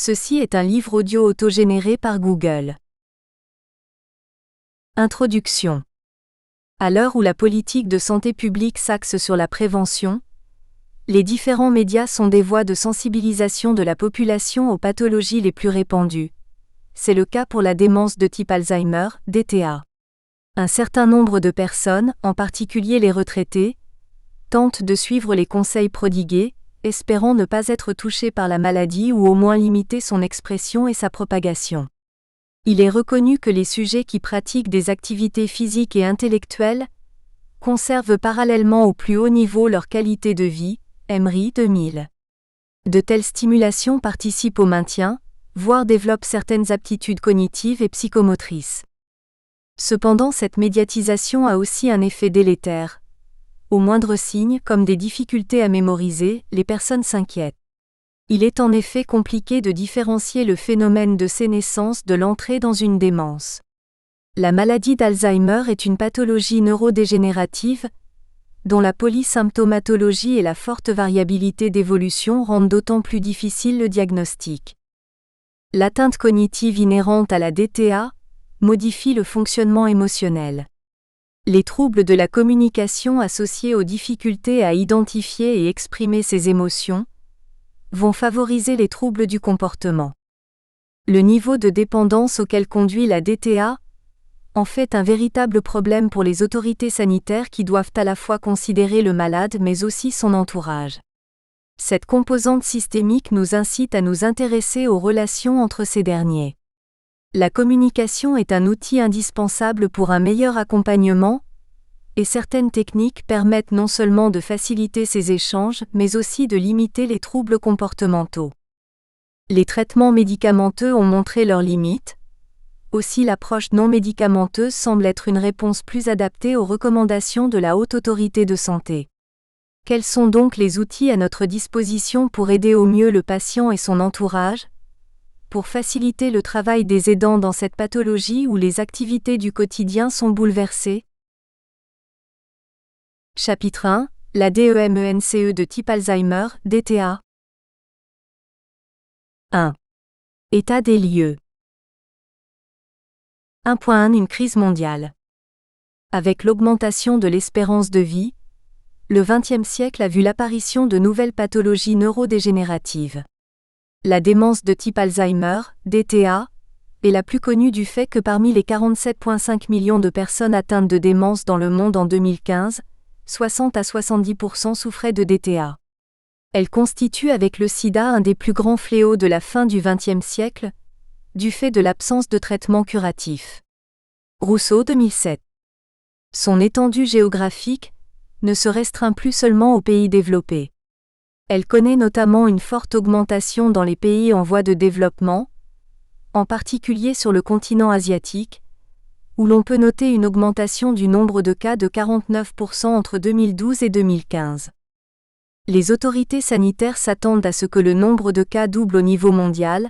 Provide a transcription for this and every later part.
Ceci est un livre audio autogénéré par Google. Introduction. À l'heure où la politique de santé publique s'axe sur la prévention, les différents médias sont des voies de sensibilisation de la population aux pathologies les plus répandues. C'est le cas pour la démence de type Alzheimer, DTA. Un certain nombre de personnes, en particulier les retraités, tentent de suivre les conseils prodigués, espérant ne pas être touchés par la maladie ou au moins limiter son expression et sa propagation. Il est reconnu que les sujets qui pratiquent des activités physiques et intellectuelles conservent parallèlement au plus haut niveau leur qualité de vie, Emery 2000. De telles stimulations participent au maintien, voire développent certaines aptitudes cognitives et psychomotrices. Cependant, cette médiatisation a aussi un effet délétère. Au moindre signe, comme des difficultés à mémoriser, les personnes s'inquiètent. Il est en effet compliqué de différencier le phénomène de sénescence de l'entrée dans une démence. La maladie d'Alzheimer est une pathologie neurodégénérative, dont la polysymptomatologie et la forte variabilité d'évolution rendent d'autant plus difficile le diagnostic. L'atteinte cognitive inhérente à la DTA modifie le fonctionnement émotionnel. Les troubles de la communication associés aux difficultés à identifier et exprimer ses émotions vont favoriser les troubles du comportement. Le niveau de dépendance auquel conduit la DTA en fait un véritable problème pour les autorités sanitaires qui doivent à la fois considérer le malade mais aussi son entourage. Cette composante systémique nous incite à nous intéresser aux relations entre ces derniers. La communication est un outil indispensable pour un meilleur accompagnement, et certaines techniques permettent non seulement de faciliter ces échanges, mais aussi de limiter les troubles comportementaux. Les traitements médicamenteux ont montré leurs limites. Aussi l'approche non médicamenteuse semble être une réponse plus adaptée aux recommandations de la Haute Autorité de Santé. Quels sont donc les outils à notre disposition pour aider au mieux le patient et son entourage ? Pour faciliter le travail des aidants dans cette pathologie où les activités du quotidien sont bouleversées ? Chapitre 1. La DEMENCE de type Alzheimer, DTA. 1. État des lieux. 1.1 Une crise mondiale. Avec l'augmentation de l'espérance de vie, le XXe siècle a vu l'apparition de nouvelles pathologies neurodégénératives. La démence de type Alzheimer, DTA, est la plus connue du fait que parmi les 47,5 millions de personnes atteintes de démence dans le monde en 2015, 60 à 70% souffraient de DTA. Elle constitue avec le sida un des plus grands fléaux de la fin du XXe siècle, du fait de l'absence de traitement curatif. Rousseau 2007. Son étendue géographique ne se restreint plus seulement aux pays développés. Elle connaît notamment une forte augmentation dans les pays en voie de développement, en particulier sur le continent asiatique, où l'on peut noter une augmentation du nombre de cas de 49% entre 2012 et 2015. Les autorités sanitaires s'attendent à ce que le nombre de cas double au niveau mondial,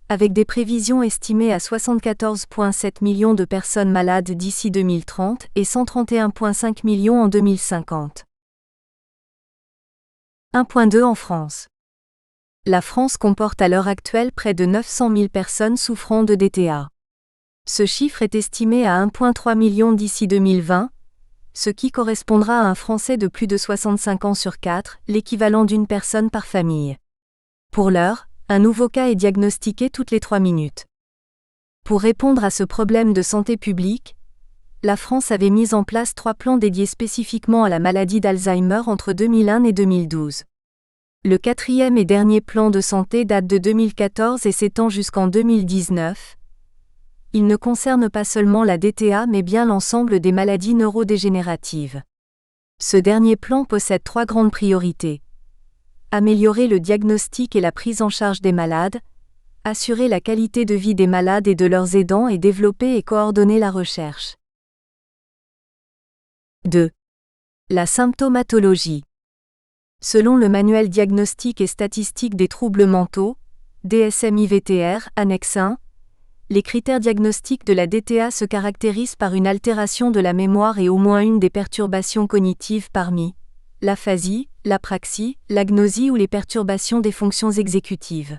avec des prévisions estimées à 74,7 millions de personnes malades d'ici 2030 et 131,5 millions en 2050. 1.2 En France. La France comporte à l'heure actuelle près de 900 000 personnes souffrant de DTA. Ce chiffre est estimé à 1,3 million d'ici 2020, ce qui correspondra à un Français de plus de 65 ans sur 4, l'équivalent d'une personne par famille. Pour l'heure, un nouveau cas est diagnostiqué toutes les 3 minutes. Pour répondre à ce problème de santé publique, la France avait mis en place 3 plans dédiés spécifiquement à la maladie d'Alzheimer entre 2001 et 2012. Le 4e et dernier plan de santé date de 2014 et s'étend jusqu'en 2019. Il ne concerne pas seulement la DTA mais bien l'ensemble des maladies neurodégénératives. Ce dernier plan possède 3 grandes priorités. Améliorer le diagnostic et la prise en charge des malades, assurer la qualité de vie des malades et de leurs aidants et développer et coordonner la recherche. 2. La symptomatologie. Selon le Manuel diagnostique et statistique des troubles mentaux, DSM-IVTR, annexe 1, les critères diagnostiques de la DTA se caractérisent par une altération de la mémoire et au moins une des perturbations cognitives parmi l'aphasie, l'apraxie, l'agnosie ou les perturbations des fonctions exécutives.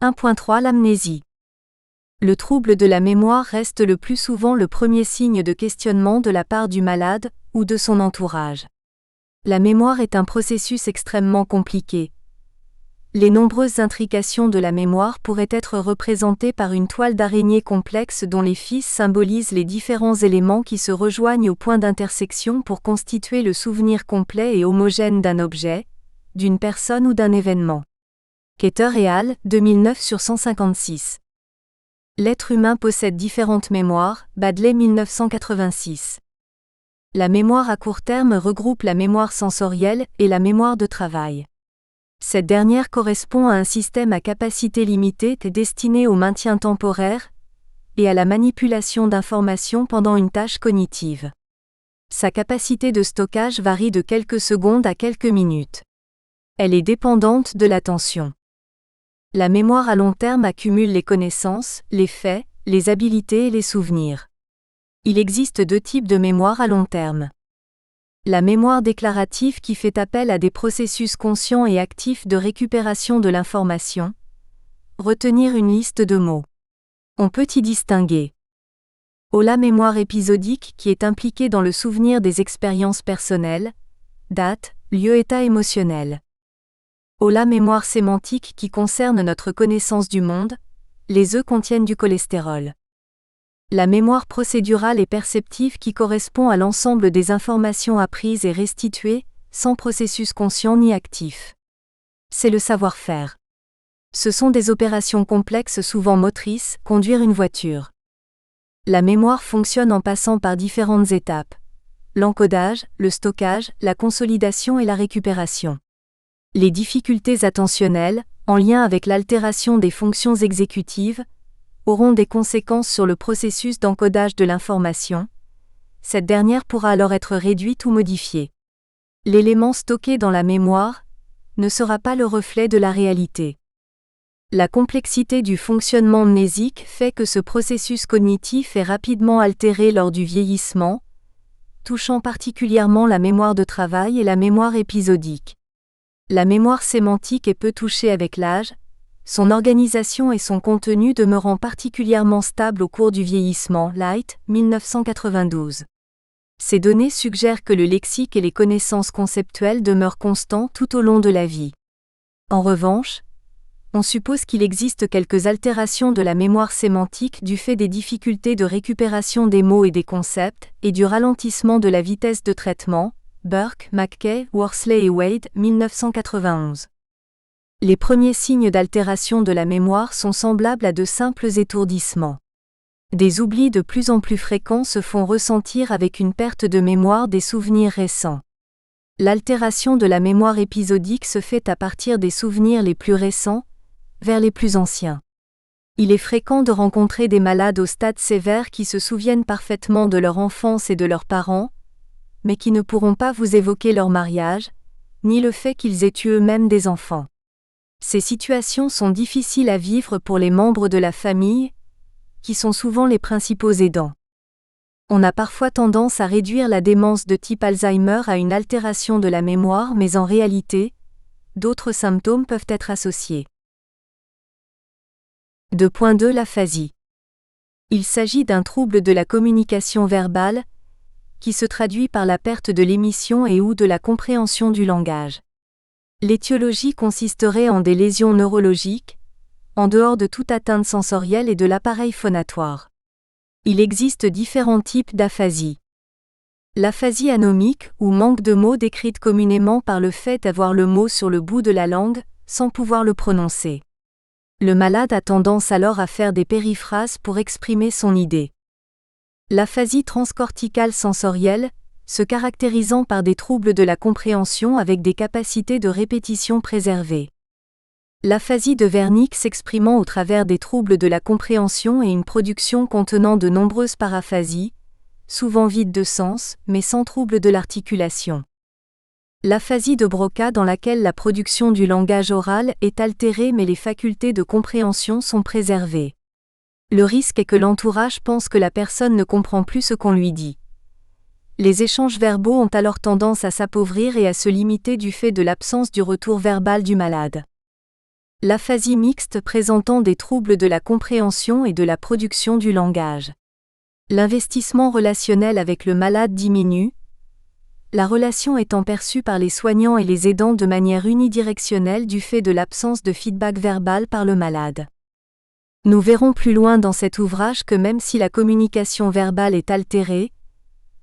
1.3 L'amnésie. Le trouble de la mémoire reste le plus souvent le premier signe de questionnement de la part du malade ou de son entourage. La mémoire est un processus extrêmement compliqué. Les nombreuses intrications de la mémoire pourraient être représentées par une toile d'araignée complexe dont les fils symbolisent les différents éléments qui se rejoignent au point d'intersection pour constituer le souvenir complet et homogène d'un objet, d'une personne ou d'un événement. Keter et al., 2009 sur 156. L'être humain possède différentes mémoires, Baddeley 1986. La mémoire à court terme regroupe la mémoire sensorielle et la mémoire de travail. Cette dernière correspond à un système à capacité limitée destiné au maintien temporaire et à la manipulation d'informations pendant une tâche cognitive. Sa capacité de stockage varie de quelques secondes à quelques minutes. Elle est dépendante de l'attention. La mémoire à long terme accumule les connaissances, les faits, les habiletés et les souvenirs. Il existe deux types de mémoire à long terme. La mémoire déclarative qui fait appel à des processus conscients et actifs de récupération de l'information. Retenir une liste de mots. On peut y distinguer. La mémoire épisodique qui est impliquée dans le souvenir des expériences personnelles, date, lieu, état émotionnel. La mémoire sémantique qui concerne notre connaissance du monde, les œufs contiennent du cholestérol. La mémoire procédurale et perceptive qui correspond à l'ensemble des informations apprises et restituées, sans processus conscient ni actif. C'est le savoir-faire. Ce sont des opérations complexes souvent motrices, conduire une voiture. La mémoire fonctionne en passant par différentes étapes. L'encodage, le stockage, la consolidation et la récupération. Les difficultés attentionnelles, en lien avec l'altération des fonctions exécutives, auront des conséquences sur le processus d'encodage de l'information. Cette dernière pourra alors être réduite ou modifiée. L'élément stocké dans la mémoire ne sera pas le reflet de la réalité. La complexité du fonctionnement mnésique fait que ce processus cognitif est rapidement altéré lors du vieillissement, touchant particulièrement la mémoire de travail et la mémoire épisodique. La mémoire sémantique est peu touchée avec l'âge, son organisation et son contenu demeurant particulièrement stables au cours du vieillissement. Light, 1992. Ces données suggèrent que le lexique et les connaissances conceptuelles demeurent constants tout au long de la vie. En revanche, on suppose qu'il existe quelques altérations de la mémoire sémantique du fait des difficultés de récupération des mots et des concepts, et du ralentissement de la vitesse de traitement. Burke, McKay, Worsley et Wade, 1991. Les premiers signes d'altération de la mémoire sont semblables à de simples étourdissements. Des oublis de plus en plus fréquents se font ressentir avec une perte de mémoire des souvenirs récents. L'altération de la mémoire épisodique se fait à partir des souvenirs les plus récents, vers les plus anciens. Il est fréquent de rencontrer des malades au stade sévère qui se souviennent parfaitement de leur enfance et de leurs parents, mais qui ne pourront pas vous évoquer leur mariage, ni le fait qu'ils aient eu eux-mêmes des enfants. Ces situations sont difficiles à vivre pour les membres de la famille, qui sont souvent les principaux aidants. On a parfois tendance à réduire la démence de type Alzheimer à une altération de la mémoire, mais en réalité, d'autres symptômes peuvent être associés. 2.2 L'aphasie. Il s'agit d'un trouble de la communication verbale, qui se traduit par la perte de l'émission et ou de la compréhension du langage. L'étiologie consisterait en des lésions neurologiques, en dehors de toute atteinte sensorielle et de l'appareil phonatoire. Il existe différents types d'aphasie. L'aphasie anomique, ou manque de mots décrite communément par le fait d'avoir le mot sur le bout de la langue, sans pouvoir le prononcer. Le malade a tendance alors à faire des périphrases pour exprimer son idée. L'aphasie transcorticale sensorielle, se caractérisant par des troubles de la compréhension avec des capacités de répétition préservées. L'aphasie de Wernicke s'exprimant au travers des troubles de la compréhension et une production contenant de nombreuses paraphasies, souvent vides de sens, mais sans trouble de l'articulation. L'aphasie de Broca dans laquelle la production du langage oral est altérée mais les facultés de compréhension sont préservées. Le risque est que l'entourage pense que la personne ne comprend plus ce qu'on lui dit. Les échanges verbaux ont alors tendance à s'appauvrir et à se limiter du fait de l'absence du retour verbal du malade. L'aphasie mixte présentant des troubles de la compréhension et de la production du langage. L'investissement relationnel avec le malade diminue, la relation étant perçue par les soignants et les aidants de manière unidirectionnelle du fait de l'absence de feedback verbal par le malade. Nous verrons plus loin dans cet ouvrage que même si la communication verbale est altérée,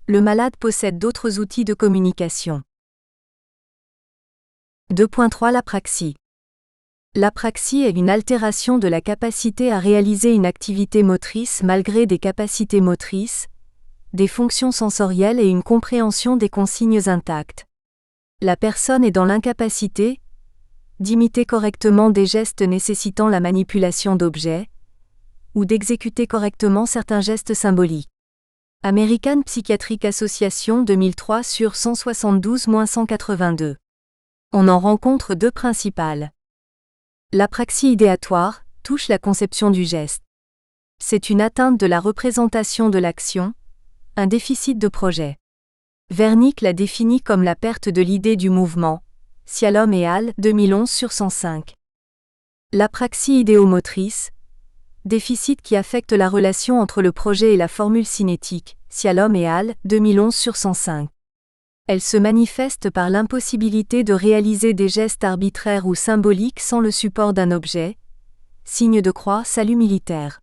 le malade possède d'autres outils de communication. 2.3 L'apraxie. L'apraxie est une altération de la capacité à réaliser une activité motrice malgré des capacités motrices, des fonctions sensorielles et une compréhension des consignes intactes. La personne est dans l'incapacité d'imiter correctement des gestes nécessitant la manipulation d'objets, ou d'exécuter correctement certains gestes symboliques. American Psychiatric Association 2003 sur 172-182. On en rencontre deux principales. L'apraxie idéatoire touche la conception du geste. C'est une atteinte de la représentation de l'action, un déficit de projet. Wernicke l'a défini comme la perte de l'idée du mouvement, Scialom et al. 2011 sur 105. L'apraxie idéomotrice, déficit qui affecte la relation entre le projet et la formule cinétique, Scialom et al. 2011 sur 105. Elle se manifeste par l'impossibilité de réaliser des gestes arbitraires ou symboliques sans le support d'un objet, signe de croix, salut militaire.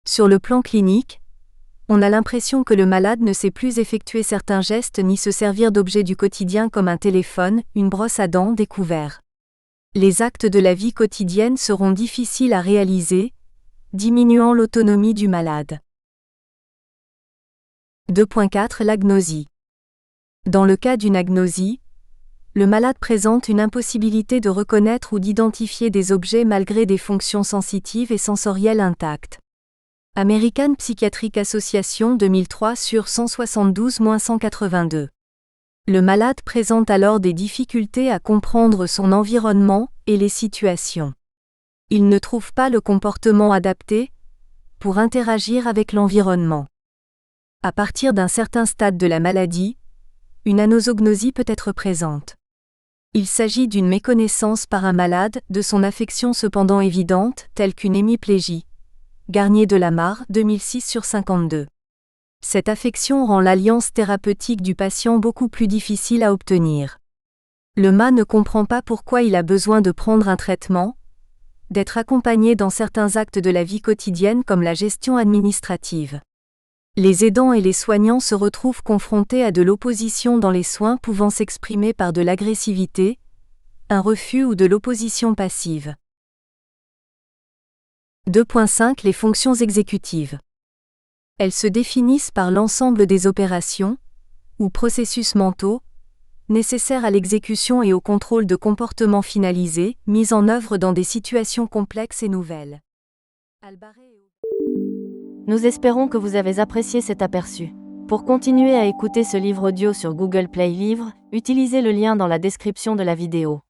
Sur le plan clinique, on a l'impression que le malade ne sait plus effectuer certains gestes ni se servir d'objets du quotidien comme un téléphone, une brosse à dents, des couverts. Les actes de la vie quotidienne seront difficiles à réaliser, diminuant l'autonomie du malade. 2.4 L'agnosie. Dans le cas d'une agnosie, le malade présente une impossibilité de reconnaître ou d'identifier des objets malgré des fonctions sensitives et sensorielles intactes. American Psychiatric Association 2003 sur 172-182. Le malade présente alors des difficultés à comprendre son environnement et les situations. Il ne trouve pas le comportement adapté pour interagir avec l'environnement. À partir d'un certain stade de la maladie, une anosognosie peut être présente. Il s'agit d'une méconnaissance par un malade de son affection cependant évidente, telle qu'une hémiplégie. Garnier de Lamarre, 2006 sur 52. Cette affection rend l'alliance thérapeutique du patient beaucoup plus difficile à obtenir. Le MA ne comprend pas pourquoi il a besoin de prendre un traitement, d'être accompagné dans certains actes de la vie quotidienne comme la gestion administrative. Les aidants et les soignants se retrouvent confrontés à de l'opposition dans les soins pouvant s'exprimer par de l'agressivité, un refus ou de l'opposition passive. 2.5 Les fonctions exécutives. Elles se définissent par l'ensemble des opérations, ou processus mentaux, nécessaires à l'exécution et au contrôle de comportements finalisés, mis en œuvre dans des situations complexes et nouvelles. Nous espérons que vous avez apprécié cet aperçu. Pour continuer à écouter ce livre audio sur Google Play Livres, utilisez le lien dans la description de la vidéo.